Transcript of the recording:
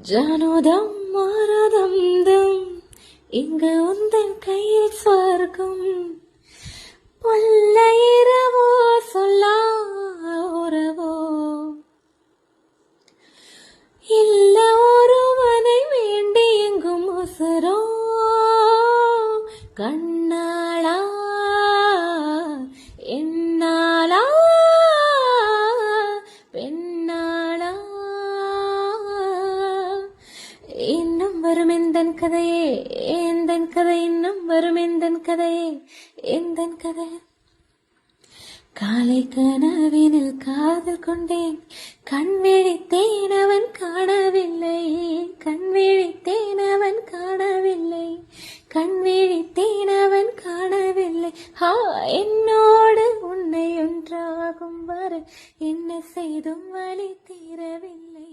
ஜானோதம் மாரதம் தம் இங்கு உந்தன் கையில் ஸ்வர்க்கம் பல்லையிரவோ சொல்லா உறவோ இல்ல ஒருவனை வேண்டி எங்கும் உசரோ கண்ணாளா என்னாளா பெண்ணாளா இன்னும் வரும் எந்தன் கதையே எந்தன் கதை இன்னும் வரும் எந்தன் கதையே எந்தன் கதை காலை கனவினில் காதல் கொண்டேன் கண் விழித்தேன் அவன் காணவில்லை கண் விழித்தேன் அவன் காணவில்லை கண் விழித்தேன் அவன் காணவில்லை ஹா என்னோடு உன்னை ஒன்றாகும் வரை என்ன செய்தும் வழி தீரவில்லை.